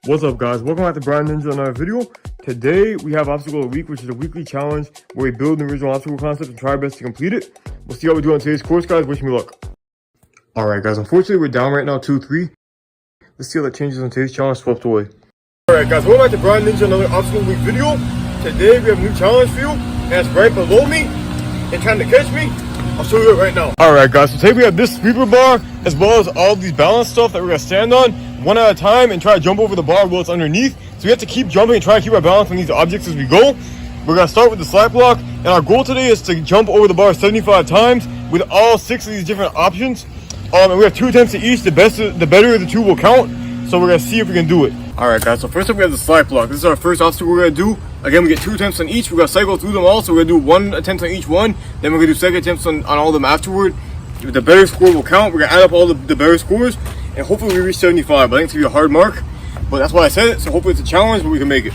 What's up, guys? Welcome back to Brianinja, another video. Today we have obstacle of the week, which is a weekly challenge where we build an original obstacle concept and try our best to complete it. We'll see how we do on today's course, guys. Wish me luck. Alright, guys, unfortunately we're down right now 2-3. Let's see how that changes on today's challenge. Swept away. Alright, guys, welcome back to Brianinja, another obstacle of the week video. Today we have a new challenge for you, and it's right below me and trying to catch me. I'll show you it right now. Alright, guys, so today we have this sweeper bar as well as all these balance stuff that we're gonna stand on one at a time and try to jump over the bar while it's underneath. So we have to keep jumping and try to keep our balance on these objects as we go. We're gonna start with the slide block, and our goal today is to jump over the bar 75 times with all 6 of these different options. And we have 2 attempts at each. The better of the 2 will count. So we're gonna see if we can do it. Alright, guys, so first up we have the slide block. This is our first obstacle we're gonna do. Again, we get 2 attempts on each. We're gonna cycle through them all. So we're gonna do 1 attempt on each one. Then we're gonna do 2nd attempts on all of them afterward. The better score will count. We're gonna add up all the better scores, and hopefully we reach 75. But I think it's gonna be a hard mark, but that's why I said it. So hopefully it's a challenge, but we can make it.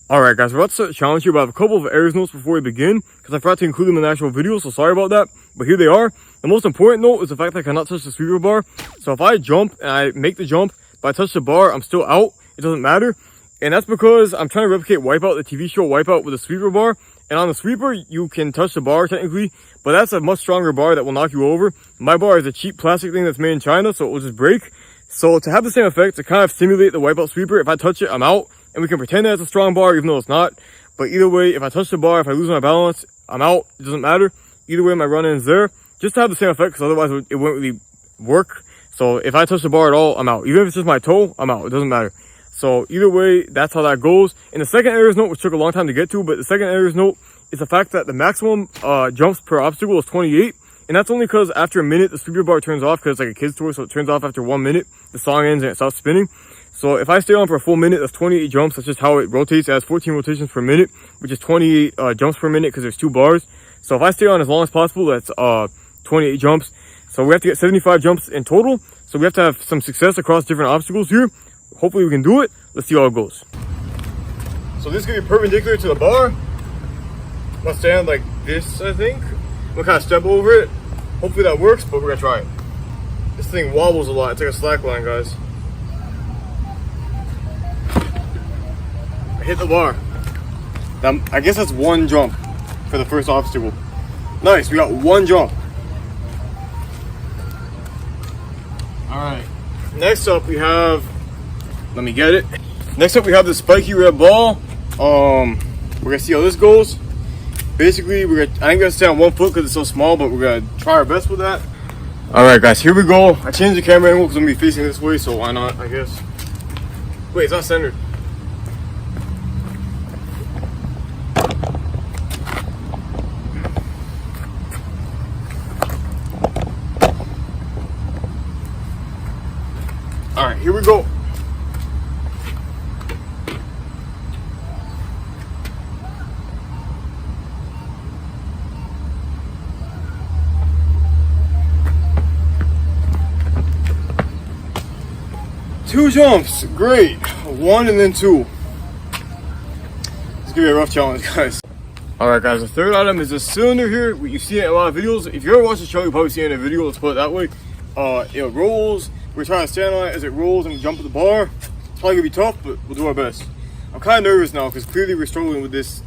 Alright, guys, we're about to start the challenge here, but I have a couple of errors notes before we begin, because I forgot to include them in the actual video, so sorry about that. But here they are. The most important note is the fact that I cannot touch the sweeper bar. So if I jump and I make the jump, but I touch the bar, I'm still out. It doesn't matter. And that's because I'm trying to replicate Wipeout, the TV show Wipeout, with a sweeper bar. And on the sweeper, you can touch the bar technically, but that's a much stronger bar that will knock you over. My bar is a cheap plastic thing that's made in China, so it will just break. So to have the same effect, to kind of simulate the Wipeout sweeper, if I touch it, I'm out. And we can pretend that it's a strong bar, even though it's not. But either way, if I touch the bar, if I lose my balance, I'm out. It doesn't matter. Either way, my run-in is there. Just to have the same effect, because otherwise it wouldn't really work. So if I touch the bar at all, I'm out. Even if it's just my toe, I'm out. It doesn't matter. So either way, that's how that goes. And the second errors note, which took a long time to get to, but the second errors note is the fact that the maximum jumps per obstacle is 28. And that's only because after a minute, the sweeper bar turns off, because it's like a kid's toy, so it turns off after 1 minute. The song ends and it stops spinning. So if I stay on for a full minute, that's 28 jumps. That's just how it rotates. It has 14 rotations per minute, which is 28 jumps per minute because there's 2 bars. So if I stay on as long as possible, that's 28 jumps. So we have to get 75 jumps in total. So we have to have some success across different obstacles here. Hopefully we can do it. Let's see how it goes. So this is going to be perpendicular to the bar. I'm going to stand like this, I think. I'm going to kind of step over it. Hopefully that works, but we're going to try it. This thing wobbles a lot. It's like a slack line, guys. I hit the bar. I guess that's 1 jump for the first obstacle. Nice, we got 1 jump. Alright, next up we have, let me get it. Next up we have the spiky red ball. We're gonna see how this goes. Basically, I ain't gonna stay on 1 foot because it's so small, but we're gonna try our best with that. Alright guys, here we go. I changed the camera angle because I'm gonna be facing this way, so why not, I guess. Wait, it's not centered. Alright, here we go. Two jumps, great. 1 and then 2. It's gonna be a rough challenge, guys. Alright guys, the third item is this cylinder here. You see it in a lot of videos. If you ever watch the show, you'll probably see it in a video, let's put it that way. It rolls. We're trying to stand on it as it rolls and jump at the bar. It's probably gonna be tough, but we'll do our best. I'm kind of nervous now because clearly we're struggling with this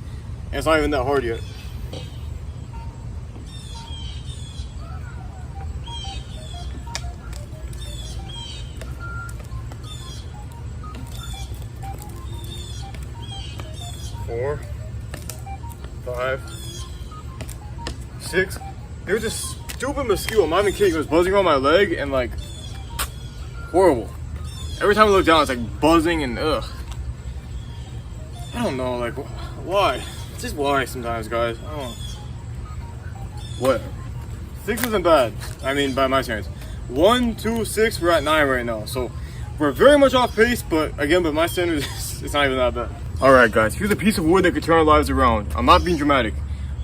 and it's not even that hard yet. Four, 5, 6. There's this stupid mosquito, I'm not even kidding, it was buzzing around my leg and like horrible. Every time I look down it's like buzzing and ugh. I don't know, like why? It's just why sometimes, guys. I don't know. Whatever. 6 isn't bad. I mean, by my standards. 1, 2, 6, we're at 9 right now. So we're very much off pace, but again, by my standards, it's not even that bad. Alright guys, here's a piece of wood that could turn our lives around. I'm not being dramatic.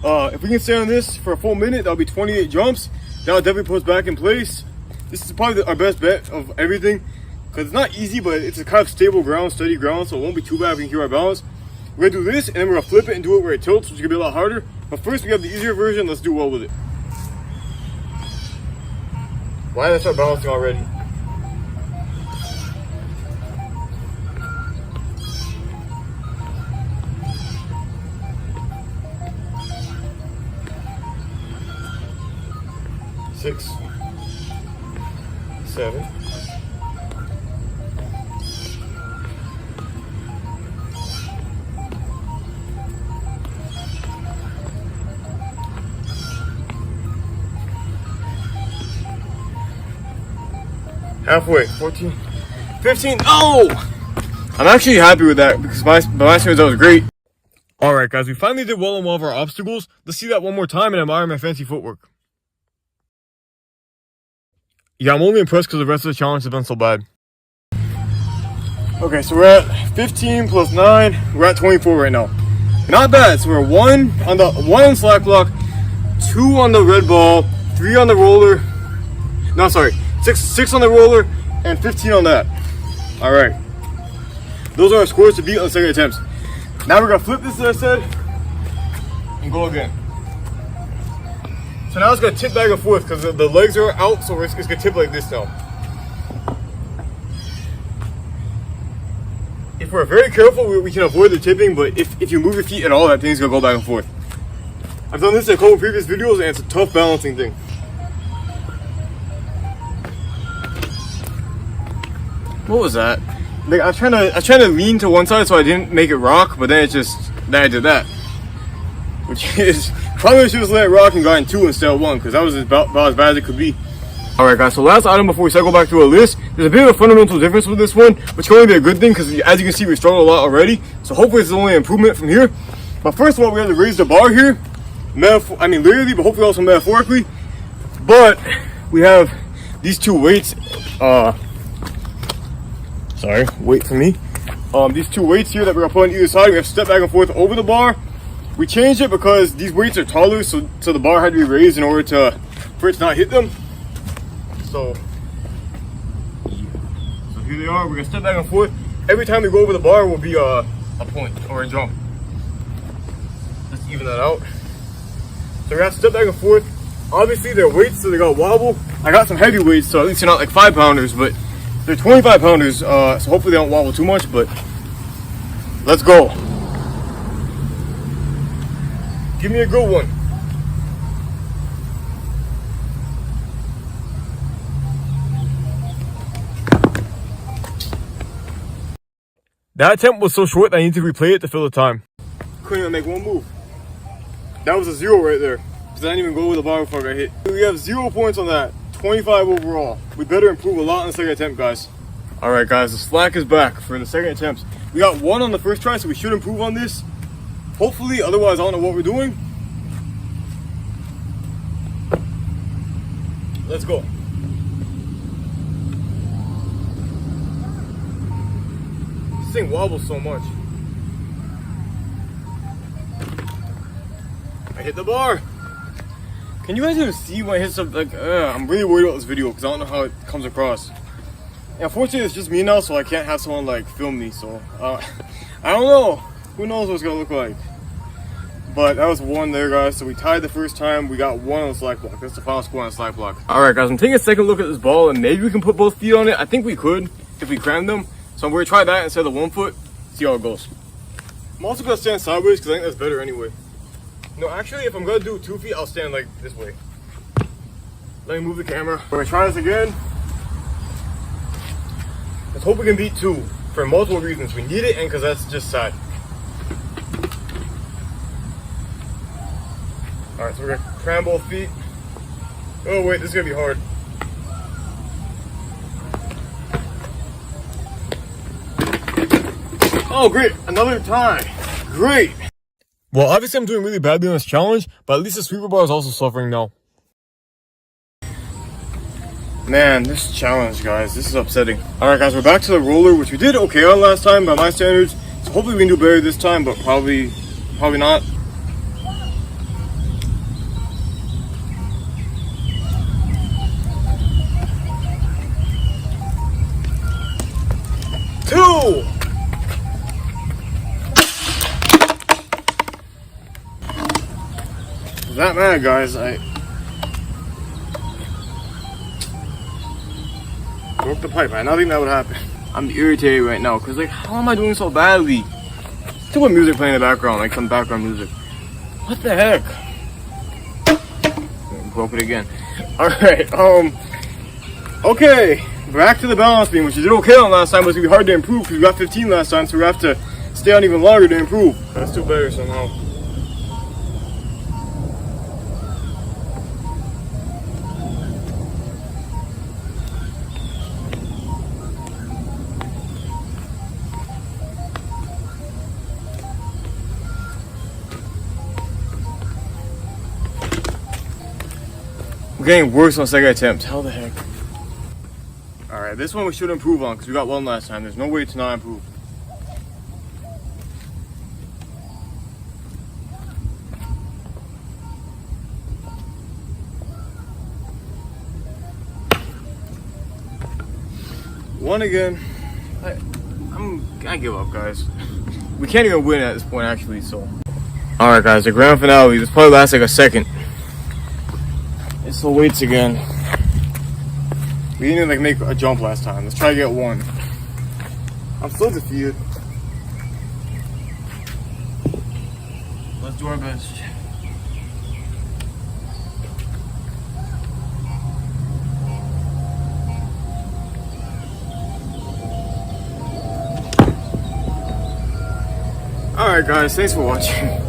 If we can stay on this for a full minute, that'll be 28 jumps. That'll definitely put us back in place. This is probably our best bet of everything. Because it's not easy, but it's a kind of stable ground, steady ground, so it won't be too bad if we can keep our balance. We're going to do this, and then we're going to flip it and do it where it tilts, which is going to be a lot harder. But first, we have the easier version. Let's do well with it. Why did I start balancing already? 6, 7. Halfway, 14, 15. Oh! I'm actually happy with that because my last year that was great. Alright guys, we finally did well on one of our obstacles. Let's see that one more time and admire my fancy footwork. Yeah, I'm only impressed because the rest of the challenge has been so bad. Okay, so we're at 15 plus 9. We're at 24 right now. Not bad. So we're 1 on the slack block, 2 on the red ball, 3 on the roller. No, sorry. 6 on the roller and 15 on that. All right. Those are our scores to beat on the second attempts. Now we're gonna flip this, as I said, and go again. So now it's gonna tip back and forth because the legs are out, so it's gonna tip like this now. If we're very careful, we can avoid the tipping, but if you move your feet at all, that thing's gonna go back and forth. I've done this in a couple previous videos, and it's a tough balancing thing. What was that? Like, I was trying to lean to one side so I didn't make it rock, but then I did that. Which is, probably should have let it rock and gotten 2 instead of 1, because that was about as bad as it could be. Alright guys, so last item before we cycle back to our list, there's a bit of a fundamental difference with this one, which can only be a good thing, because as you can see, we struggled a lot already, so hopefully it's only an improvement from here. But first of all, we have to raise the bar here, literally, but hopefully also metaphorically. But we have these 2 weights, sorry, wait for me. These 2 weights here that we're gonna put on either side. We have to step back and forth over the bar. We changed it because these weights are taller, so the bar had to be raised in order for it to not hit them. So here they are. We're gonna step back and forth. Every time we go over the bar will be a point or a jump. Let's even that out. So we have to step back and forth. Obviously they're weights, so they got wobble. I got some heavy weights, so at least they're not like 5-pounders, but they're 25-pounders, so hopefully they don't wobble too much, but let's go. Give me a good one. That attempt was so short that I need to replay it to fill the time. Couldn't even make one move. That was a 0 right there, because I didn't even go with the bar before I got hit. We have 0 points on that. 25 overall. We better improve a lot on the second attempt, guys. Alright guys, the slack is back for the second attempt. We got 1 on the first try, so we should improve on this. Hopefully, otherwise I don't know what we're doing. Let's go. This thing wobbles so much. I hit the bar. Can you guys even see when I hit something? Like, I'm really worried about this video because I don't know how it comes across. And unfortunately, it's just me now, so I can't have someone like film me. So I don't know. Who knows what it's gonna look like? But that was 1 there, guys. So we tied the first time. We got 1 on the slack block. That's the final score on the slack block. All right, guys. I'm taking a second look at this ball, and maybe we can put both feet on it. I think we could if we crammed them. So I'm gonna try that instead of 1 foot. See how it goes. I'm also gonna stand sideways because I think that's better anyway. No, actually, if I'm gonna do 2 feet, I'll stand like this way. Let me move the camera. We're gonna try this again. Let's hope we can beat 2 for multiple reasons. We need it, and because that's just sad. All right, so we're gonna cram both feet. Oh wait, this is gonna be hard. Oh great, another tie. Great. Well, obviously I'm doing really badly on this challenge, but at least the sweeper bar is also suffering now. Man, this challenge, guys, this is upsetting. Alright guys, we're back to the roller, which we did okay on last time by my standards. So hopefully we can do better this time, but probably not. Two! That mad, guys. I broke the pipe. I didn't think that would happen. I'm irritated right now because, like, how am I doing so badly? Still with music playing in the background, like some background music. What the heck? Broke it again. Alright, okay. Back to the balance beam, which is okay on last time, but it's gonna be hard to improve because we got 15 last time, so we have to stay on even longer to improve. That's still better somehow. We're getting worse on second attempt. How the heck? Alright, this one we should improve on because we got one last time. There's no way to not improve. One again. I give up, guys. We can't even win at this point, actually, so. Alright, guys, the grand finale. This probably lasts like a second. It's the weights again. We didn't even like make a jump last time. Let's try to get one. I'm still defeated. Let's do our best. Alright guys, thanks for watching.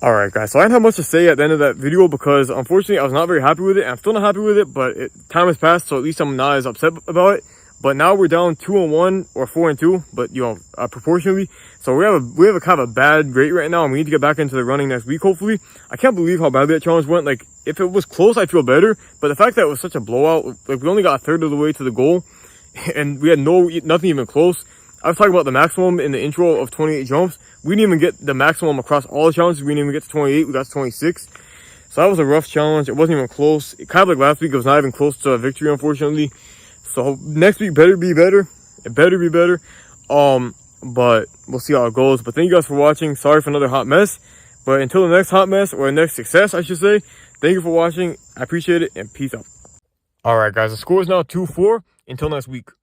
Alright guys, so I didn't have much to say at the end of that video because unfortunately I was not very happy with it. And I'm still not happy with it, but time has passed, so at least I'm not as upset about it. But now we're down 2-1 or 4-2, but you know, proportionally. So we have a kind of a bad rate right now, and we need to get back into the running next week, hopefully. I can't believe how badly that challenge went. Like, if it was close, I'd feel better. But the fact that it was such a blowout, like we only got a third of the way to the goal, and we had nothing even close. I was talking about the maximum in the intro of 28 jumps. We didn't even get the maximum across all the challenges. We didn't even get to 28. We got to 26. So that was a rough challenge. It wasn't even close. It kind of like last week, it was not even close to a victory, unfortunately. So next week better be better. It better be better. But we'll see how it goes. But thank you guys for watching. Sorry for another hot mess. But until the next hot mess, or the next success, I should say, thank you for watching. I appreciate it, and peace out. All right, guys. The score is now 2-4. Until next week.